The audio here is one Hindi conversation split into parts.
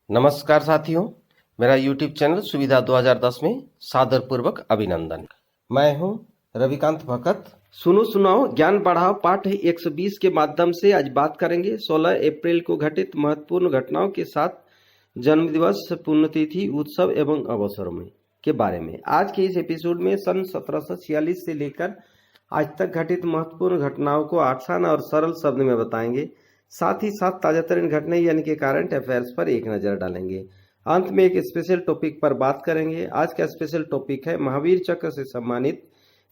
नमस्कार साथियों, मेरा YouTube चैनल सुविधा 2010 में सादरपूर्वक अभिनंदन। मैं हूं रविकांत भगत। सुनो सुनाओ ज्ञान बढ़ाओ पाठ 120 के माध्यम से आज बात करेंगे 16 अप्रैल को घटित महत्वपूर्ण घटनाओं के साथ जन्मदिवस, पुण्यतिथि, उत्सव एवं अवसरों में के बारे में। आज के इस एपिसोड में सन 1746 से लेकर आज तक घटित महत्वपूर्ण घटनाओं को आसान और सरल शब्द में बताएंगे। साथ ही साथ ताजातरीन घटनाएं यानी कि करंट अफेयर्स पर एक नजर डालेंगे। अंत में एक स्पेशल टॉपिक पर बात करेंगे। आज का स्पेशल टॉपिक है महावीर चक्र से सम्मानित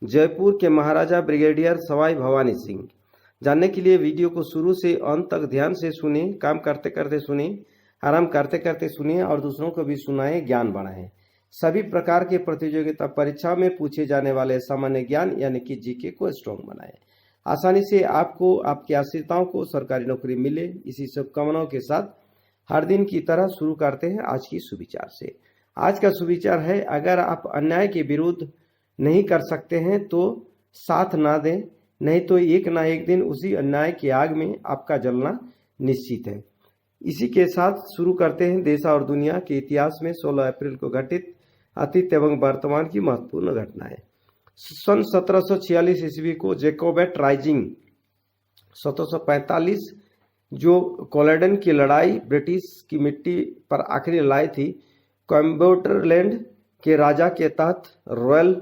जयपुर के महाराजा ब्रिगेडियर सवाई भवानी सिंह। जानने के लिए वीडियो को शुरू से अंत तक ध्यान से सुने, काम करते करते सुने, आराम करते करते सुनिए और दूसरों को भी सुनाए, ज्ञान बढ़ाएं। सभी प्रकार के प्रतियोगिता परीक्षा में पूछे जाने वाले सामान्य ज्ञान यानी कि जीके को स्ट्रॉन्ग बनाएं। आसानी से आपको, आपके आश्रिताओं को सरकारी नौकरी मिले, इसी शुभकामनाओं के साथ हर दिन की तरह शुरू करते हैं आज की सुविचार से। आज का सुविचार है, अगर आप अन्याय के विरोध नहीं कर सकते हैं तो साथ ना दें, नहीं तो एक ना एक दिन उसी अन्याय की आग में आपका जलना निश्चित है। इसी के साथ शुरू करते हैं देश और दुनिया के इतिहास में 16 अप्रैल को घटित अतीत एवं वर्तमान की महत्वपूर्ण घटनाएं। सन 1746 ईस्वी को जैकोबेट राइजिंग, 1745 जो कोलेडन की लड़ाई ब्रिटिश की मिट्टी पर आखिरी लड़ाई थी, कोयम्बटूरलैंड के राजा के तहत रॉयल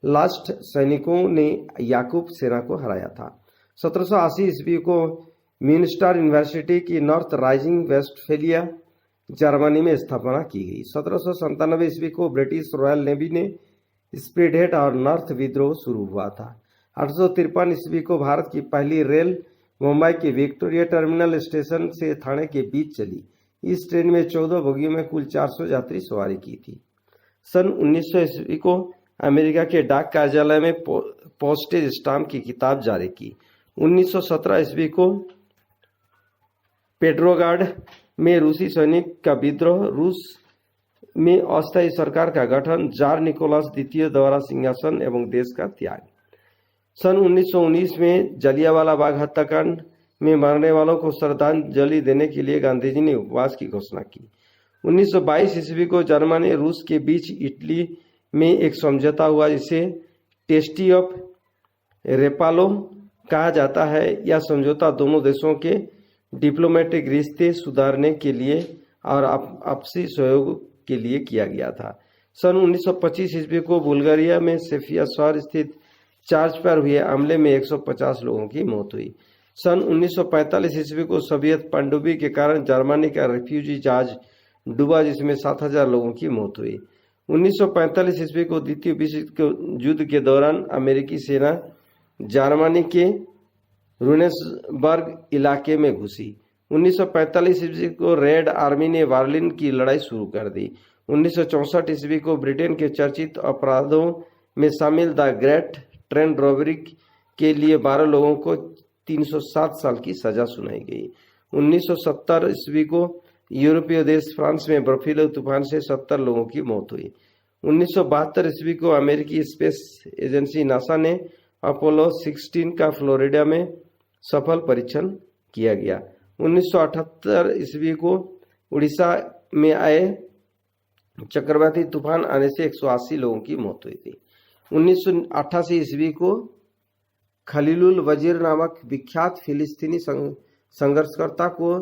लास्ट सैनिकों ने याकूब सेना को हराया था। 1780 ईस्वी को म्यूनस्टर यूनिवर्सिटी की नॉर्थ राइजिंग वेस्टफेलिया जर्मनी में स्थापना की गई। 1797 ईस्वी को ब्रिटिश रॉयल नेवी ने स्पीडहेड और नॉर्थ विद्रोह शुरू हुआ था। 1853 ईस्वी को भारत की पहली रेल मुंबई के विक्टोरिया टर्मिनल स्टेशन से थाने के बीच चली। इस ट्रेन में 14 बोगियों में कुल 400 यात्री सवारी की थी। सन 1900 ईस्वी को अमेरिका के डाक कार्यालय में पोस्टेज स्टाम्प की किताब जारी की। 1917 ईस्वी को पेट्रोग्राड में रूसी सैनिक का विद्रोह, रूस में अस्थायी सरकार का गठन, जार निकोलस द्वितीय द्वारा सिंहासन एवं देश का त्याग। सन 1919 में जलियांवाला बाग हत्याकांड में मरने वालों को श्रद्धांजलि देने के लिए गांधी जी ने उपवास की घोषणा की। 1922 ईस्वी को जर्मनी रूस के बीच इटली में एक समझौता हुआ जिसे टेस्टी ऑफ रेपालो कहा जाता है। यह समझौता दोनों देशों के डिप्लोमेटिक रिश्ते सुधारने के लिए और आपसी सहयोग के लिए किया गया था। सन 1925 ईस्वी को बुल्गारिया में सोफिया शहर स्थित चर्च पर हुए हमले में 150 लोगों की मौत हुई। सन 1945 ईस्वी को सोवियत पनडुब्बी के कारण जर्मनी का रिफ्यूजी जहाज डूबा जिसमें 7000 लोगों की मौत हुई। 1945 ईस्वी को द्वितीय विश्व युद्ध के दौरान अमेरिकी सेना जर्मनी के रुनेसबर्ग इलाके में घुसी। 1945 ईस्वी को रेड आर्मी ने बर्लिन की लड़ाई शुरू कर दी। 1964 ईस्वी को ब्रिटेन के चर्चित अपराधों में शामिल द ग्रेट ट्रेन रॉबरी के लिए 12 लोगों को 307 साल की सजा सुनाई गई। 1970 ईस्वी को यूरोपीय देश फ्रांस में बर्फीले तूफान से 70 लोगों की मौत हुई। 1972 ईस्वी को अमेरिकी स्पेस एजेंसी नासा ने अपोलो 16 का फ्लोरिडा में सफल परीक्षण किया गया। 1978 ईस्वी को उड़ीसा में आए चक्रवाती तूफान आने से 180 लोगों की मौत हुई थी। 1988 ईस्वी को खलीलुल वजीर नामक विख्यात फिलिस्तीनी संघर्षकर्ता को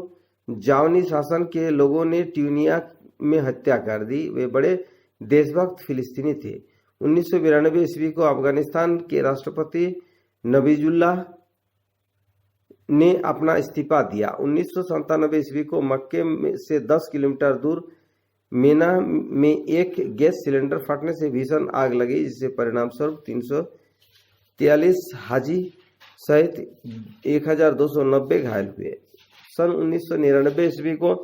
जावनी शासन के लोगों ने ट्यूनिया में हत्या कर दी। वे बड़े देशभक्त फिलिस्तीनी थे। 1992 ईस्वी को अफगानिस्तान के राष्ट्रपति नबीजुल्लाह ने अपना इस्तीफा दिया। 1997 ईस्वी को मक्के से 10 किलोमीटर दूर मेना में एक गैस सिलेंडर फटने से भीषण आग लगी, जिससे परिणाम स्वरूप 343 हाजी सहित 1290 घायल हुए। सन 1999 ईस्वी को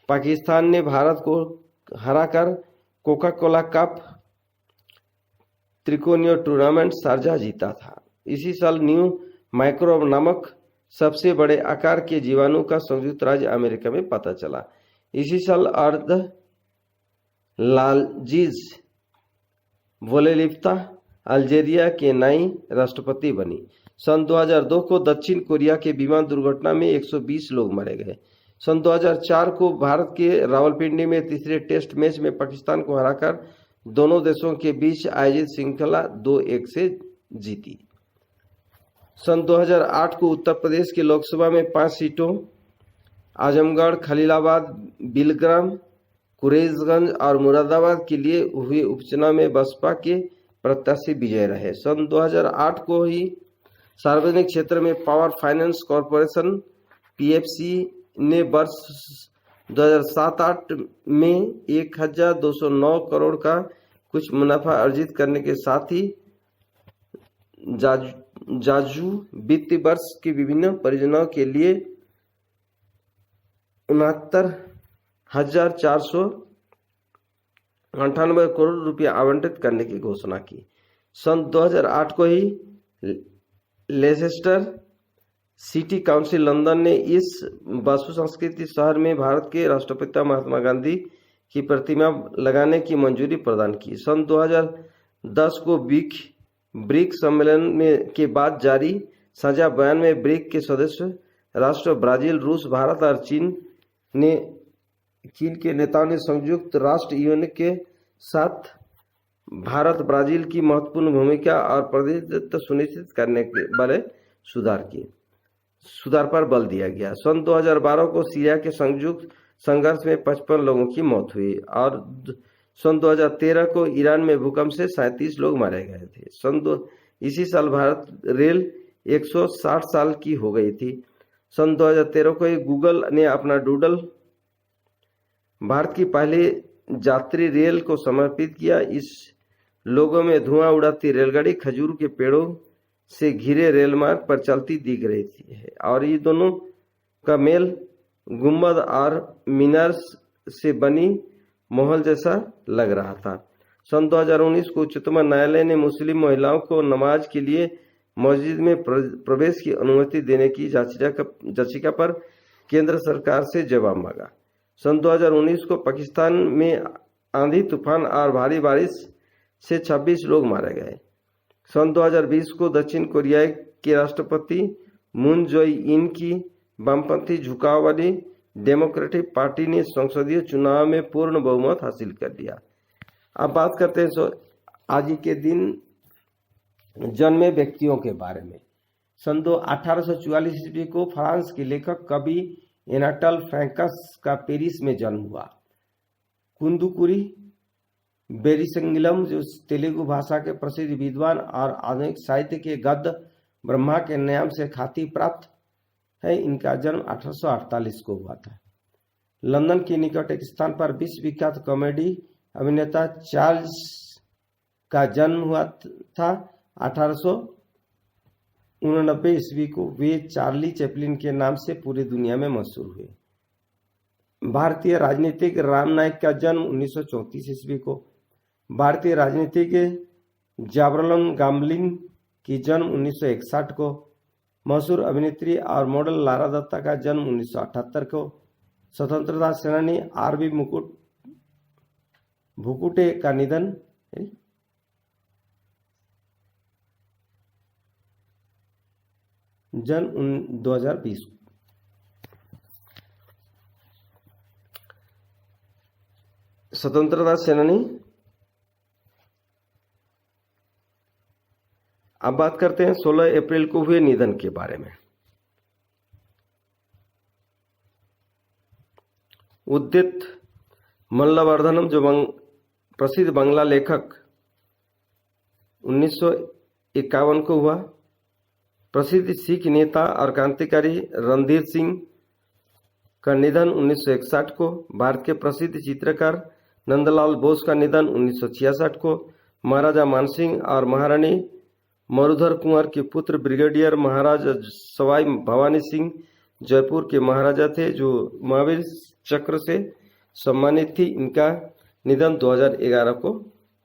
पाकिस्तान ने भारत को हराकर कोका कोला कप त्रिकोणीय टूर्नामेंट शारजाह जीता था। इसी साल न्यू माइक्रोब नामक सबसे बड़े आकार के जीवाणु का संयुक्त राज्य अमेरिका में पता चला। इसी साल अर्ध लालजीज वोलेलिफ्ता अल्जेरिया के नई राष्ट्रपति बनी। सन 2002 को दक्षिण कोरिया के विमान दुर्घटना में 120 लोग मारे गए। सन 2004 को भारत के रावलपिंडी में तीसरे टेस्ट मैच में पाकिस्तान को हराकर दोनों देशों के बीच आयोजित श्रृंखला 2-1 से जीती। सन 2008 को उत्तर प्रदेश की लोकसभा में 5 सीटों आजमगढ़, खलीलाबाद, बिलग्राम, कुरेशगंज और मुरादाबाद के लिए हुए उपचुनाव में बसपा के प्रत्याशी विजय रहे। सन 2008 को ही सार्वजनिक क्षेत्र में पावर फाइनेंस कॉरपोरेशन पीएफसी ने वर्ष 2007-08 में 1209 करोड़ का कुछ मुनाफा अर्जित करने के साथ ही जाजू वित्तीय वर्ष की विभिन्न परियोजनाओं के लिए 69,498 करोड़ रुपया आवंटित करने की घोषणा की। सन 2008 को ही लेसेस्टर सिटी काउंसिल लंदन ने इस वास्तु संस्कृति शहर में भारत के राष्ट्रपिता महात्मा गांधी की प्रतिमा लगाने की मंजूरी प्रदान की। सन 2010 को ब्रिक सम्मेलन में के बाद जारी साझा बयान में ब्रिक के सदस्य राष्ट्र ब्राजील, रूस, भारत और चीन के नेताओं ने संयुक्त राष्ट्र यूएन के साथ भारत ब्राजील की महत्वपूर्ण भूमिका और प्रतिनिधित्व सुनिश्चित करने के वाले सुधार पर बल दिया गया। सन 2012 को सीरिया के संयुक्त संघर्ष में 55 लोगों की मौत हुई और सन 2013 को ईरान में भूकंप से 37 लोग मारे गए थे। इसी साल भारत रेल 160 साल की हो गई थी। सन 2013 को गूगल ने अपना डूडल भारत की पहली यात्री रेल को समर्पित किया। इस लोगों में धुआं उड़ाती रेलगाड़ी खजूर के पेड़ों से घिरे रेलमार्ग पर चलती दिख रही थी और ये दोनों का मेल गुंबद और मीनार से बनी महल जैसा लग रहा था। सन 2019 को उच्चतम न्यायालय ने मुस्लिम महिलाओं को नमाज के लिए मस्जिद में प्रवेश की अनुमति देने की याचिका पर केंद्र सरकार से जवाब मांगा। सन 2019 को पाकिस्तान में आंधी तूफान और भारी बारिश से 26 लोग मारे गए। सन 2020 को दक्षिण कोरिया के राष्ट्रपति मून जॉय इन की वामपंथी झुकाव वाली डेमोक्रेटिक पार्टी ने संसदीय चुनाव में पूर्ण बहुमत हासिल कर लिया। अब बात करते हैं आज के दिन जन्मे व्यक्तियों के बारे में। सन 1844 ईस्वी को फ्रांस के लेखक कवि एनाटल फ्रैंकस का पेरिस में जन्म हुआ। कुंदुकुरी बेरिसंगिलम जो तेलुगु भाषा के प्रसिद्ध विद्वान और आधुनिक साहित्य के गद्य ब्रह्मा के नाम से ख्याति प्राप्त है, इनका जन्म 1848 को हुआ था। लंदन के निकट एक स्थान पर विश्व विख्यात कॉमेडी अभिनेता चार्ल्स का जन्म हुआ था। 1889 ईस्वी को वे चार्ली चैपलिन के नाम से पूरी दुनिया में मशहूर हुए। भारतीय राजनीतिक राम नाईक का जन्म 1934 ईस्वी को। भारतीय राजनीतिक जाबरलन गामलिन की जन्म 1961 को। मशहूर अभिनेत्री और मॉडल लारा दत्ता का जन्म 1978 को। स्वतंत्रता सेनानी आरबी भुकुटे का निधन जन्म 2020। स्वतंत्रता सेनानी। अब बात करते हैं 16 अप्रैल को हुए निधन के बारे में। उदित मल्लवर्धनम जो प्रसिद्ध बांग्ला लेखक 1951 को हुआ। प्रसिद्ध सिख नेता और क्रांतिकारी रणधीर सिंह का निधन 1961 को। भारत के प्रसिद्ध चित्रकार नंदलाल बोस का निधन 1966 को। महाराजा मानसिंह और महारानी मरुधर कुंवर के पुत्र ब्रिगेडियर महाराज सवाई भवानी सिंह जयपुर के महाराजा थे, जो महावीर चक्र से सम्मानित थी। इनका निधन 2011 को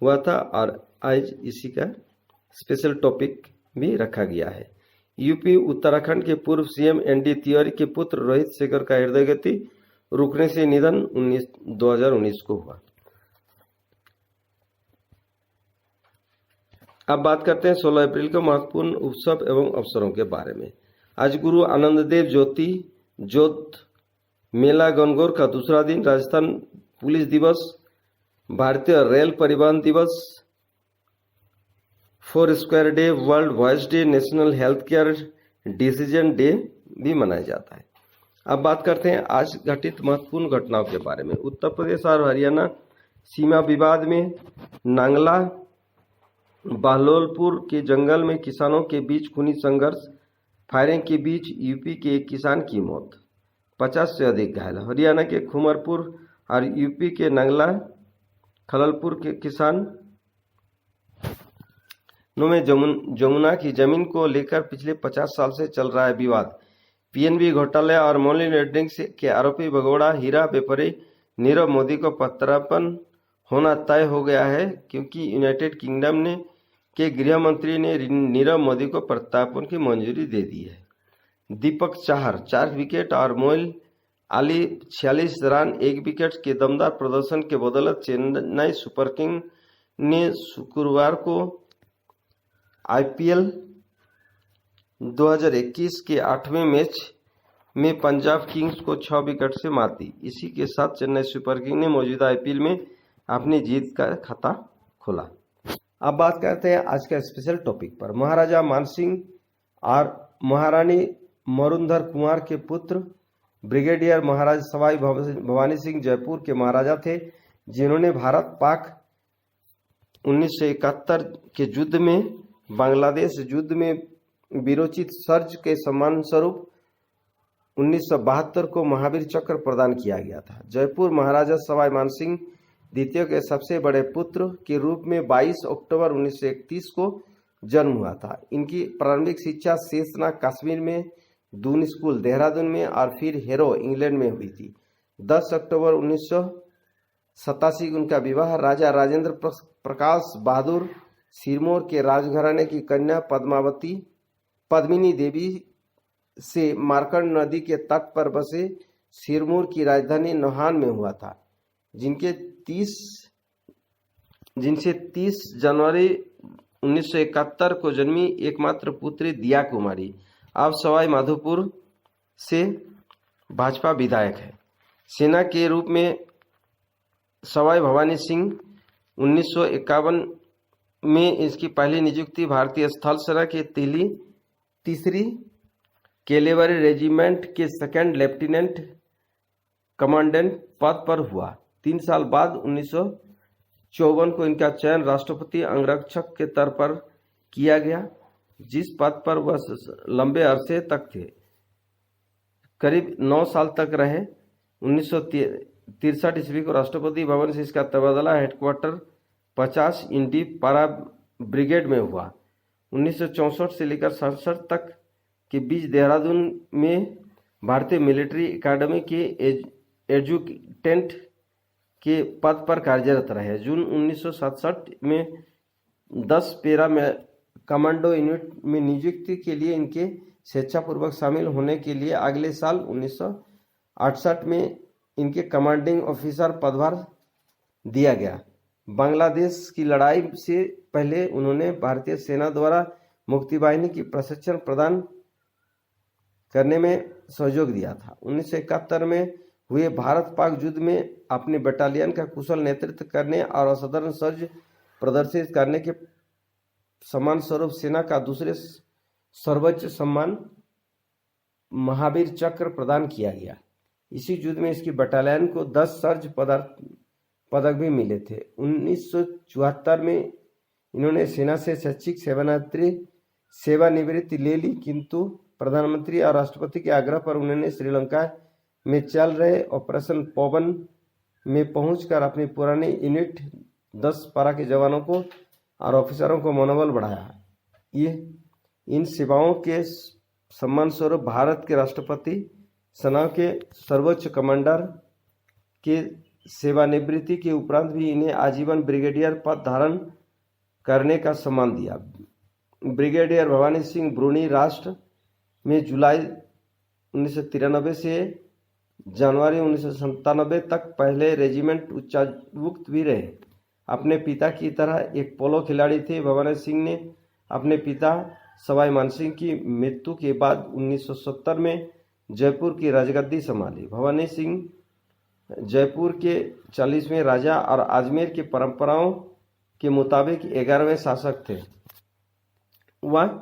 हुआ था और आज इसी का स्पेशल टॉपिक भी रखा गया है। यूपी उत्तराखंड के पूर्व सीएम एनडी तिवारी के पुत्र रोहित शेखर का हृदय गति रुकने से निधन 2019 को हुआ। अब बात करते हैं 16 अप्रैल को महत्वपूर्ण उत्सव एवं अवसरों के बारे में। आज गुरु आनंद देव ज्योत मेला गणगौर का दूसरा दिन, राजस्थान पुलिस दिवस, भारतीय रेल परिवहन दिवस, four square day, world voice day, national health care decision day भी मनाया जाता है। अब बात करते हैं आज घटित महत्वपूर्ण घटनाओं के बारे में। उत्तर प्रदेश और हरियाणा सीमा विवाद में नांगला बहलोलपुर के जंगल में किसानों के बीच खूनी संघर्ष, फायरिंग के बीच यूपी के एक किसान की मौत, 50 से अधिक घायल। हरियाणा के खुमरपुर और यूपी के नंगला खललपुर के किसान में जमुना की जमीन को लेकर पिछले 50 साल से चल रहा है विवाद। पीएनबी घोटाले और मनी लॉन्ड्रिंग के आरोपी भगोड़ा हीरा व्यापारी नीरव मोदी को प्रत्यर्पण होना तय हो गया है, क्योंकि यूनाइटेड किंगडम के गृह मंत्री ने नीरव मोदी को प्रत्यर्पण की मंजूरी दे दी है। दीपक चाहर 4 विकेट और मोइन अली 46 रन 1 विकेट के दमदार प्रदर्शन के बदौलत चेन्नई सुपर किंग ने शुक्रवार को आईपीएल 2021 के 8वें मैच में पंजाब किंग्स को 6 विकेट से मात दी। इसी के साथ चेन्नई सुपर किंग ने मौजूदा आईपीएल में अपनी जीत का खाता खोला। अब बात करते हैं आज का स्पेशल टॉपिक पर। महाराजा मानसिंह और महारानी मरुंधर कुंवर के पुत्र ब्रिगेडियर महाराज सवाई भवानी सिंह जयपुर के महाराजा थे, जिन्होंने भारत पाक 1971 के युद्ध में बांग्लादेश युद्ध में वीरोचित सर्ज के सम्मान स्वरूप 1972 को महावीर चक्र प्रदान किया गया था। जयपुर महाराजा सवाई मानसिंह द्वितीय के सबसे बड़े पुत्र के रूप में 22 अक्टूबर 1931 को जन्म हुआ था। इनकी प्रारंभिक शिक्षा शेषनाग कश्मीर में, दून स्कूल देहरादून में और फिर हेरो इंग्लैंड में हुई थी। 10 अक्टूबर 1987 उनका विवाह राजा राजेंद्र प्रकाश बहादुर सिरमौर के राजघराने की कन्या पद्मिनी देवी से मार्कंड नदी के तट पर बसे सिरमौर की राजधानी नौहान में हुआ था, जिनसे 30 जनवरी 1971 को जन्मी एकमात्र पुत्री दिया कुमारी अब सवाई माधोपुर से भाजपा विधायक है। सेना के रूप में सवाई भवानी सिंह 1951 में इसकी पहली नियुक्ति भारतीय स्थल सेना के तीसरी कैलेवरी रेजिमेंट के सेकंड लेफ्टिनेंट कमांडेंट पद पर हुआ। 3 साल बाद 1954 को इनका चयन राष्ट्रपति अंगरक्षक के तौर पर किया गया, जिस पद पर वह लंबे अरसे तक थे, करीब 9 साल तक रहे। 1963 ईस्वी को राष्ट्रपति भवन से इसका तबादला हेडक्वार्टर 50 इंडी पारा ब्रिगेड में हुआ। 1964 से लेकर 67 तक के बीच देहरादून में भारतीय मिलिट्री एकेडमी के एडजुटेंट के पद पर कार्यरत रहे। जून 1967 में 10 पैरा में कमांडो यूनिट में नियुक्ति के लिए इनके स्वेच्छापूर्वक शामिल होने के लिए अगले साल 1968 में इनके कमांडिंग ऑफिसर पदभार दिया गया। बांग्लादेश की लड़ाई से पहले उन्होंने भारतीय सेना द्वारा मुक्ति बाहिनी की प्रशिक्षण प्रदान करने में सहयोग दिया था। 1971 में हुए भारत पाक युद्ध में अपने बटालियन का कुशल नेतृत्व करने और असाधारण शौर्य प्रदर्शित करने के सम्मान स्वरूप सेना का दूसरे सर्वोच्च सम्मान महावीर चक्र प्रदान किया गया। इसी युद्ध में इसकी बटालियन को 10 शौर्य पदक भी मिले थे। 1974 में इन्होंने सेना से शैक्षिक सेवानिवृत्ति ले ली, किंतु प्रधानमंत्री और राष्ट्रपति के आग्रह पर उन्होंने श्रीलंका में चल रहे ऑपरेशन पवन में पहुंचकर अपनी पुरानी यूनिट 10 पारा के जवानों को और ऑफिसरों को मनोबल बढ़ाया। ये इन सेवाओं के सम्मान स्वरूप भारत के राष्ट्रपति सेना के सर्वोच्च कमांडर के सेवानिवृत्ति के उपरांत भी इन्हें आजीवन ब्रिगेडियर पद धारण करने का सम्मान दिया। ब्रिगेडियर भवानी सिंह ब्रूनी राष्ट्र में जुलाई 1993 से जनवरी 1997 तक पहले रेजिमेंट उच्चायुक्त भी रहे। अपने पिता की तरह एक पोलो खिलाड़ी थे। भवानी सिंह ने अपने पिता सवाई मानसिंह की मृत्यु के बाद 1970 में जयपुर की राजगद्दी संभाली। भवानी सिंह जयपुर के 40वें राजा और अजमेर की परंपराओं के मुताबिक 11वें शासक थे। वह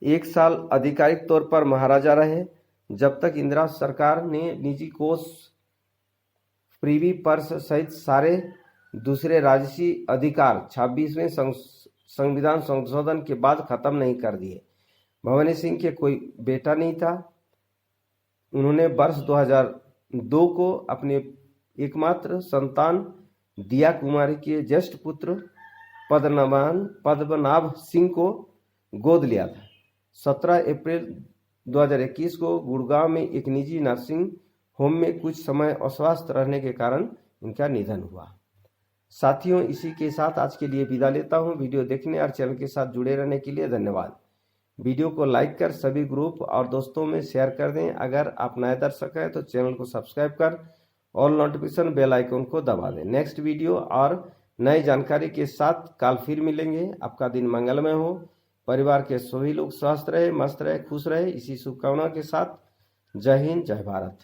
1 साल आधिकारिक तौर पर महाराजा रहे, जब तक इंदिरा सरकार ने निजी कोष, प्रीवी पर्स सहित सारे दूसरे राजसी अधिकार 26वें संविधान संशोधन के बाद खत्म नहीं कर दिए। भवानी सिंह के कोई बेटा नहीं था। उन्होंने वर्ष 2002 को अपने एकमात्र संतान दिया कुमारी के ज्येष्ठ पुत्र पद्मनाभ सिंह को गोद लिया था। 17 अप्रैल 2021 को गुड़गांव में एक निजी नर्सिंग होम में कुछ समय अस्वस्थ रहने के कारण इनका निधन हुआ। साथियों, इसी के साथ आज के लिए विदा लेता हूं। वीडियो देखने और चैनल के साथ जुड़े रहने के लिए धन्यवाद। वीडियो को लाइक कर सभी ग्रुप और दोस्तों में शेयर कर दें। अगर आप नए दर्शक हैं तो चैनल को सब्सक्राइब कर ऑल नोटिफिकेशन बेल आइकन को दबा दें। नेक्स्ट वीडियो और नई जानकारी के साथ कल फिर मिलेंगे। आपका दिन मंगलमय हो, परिवार के सभी लोग स्वस्थ रहे, मस्त रहे, खुश रहे, इसी शुभकामना के साथ जय हिंद, जय भारत।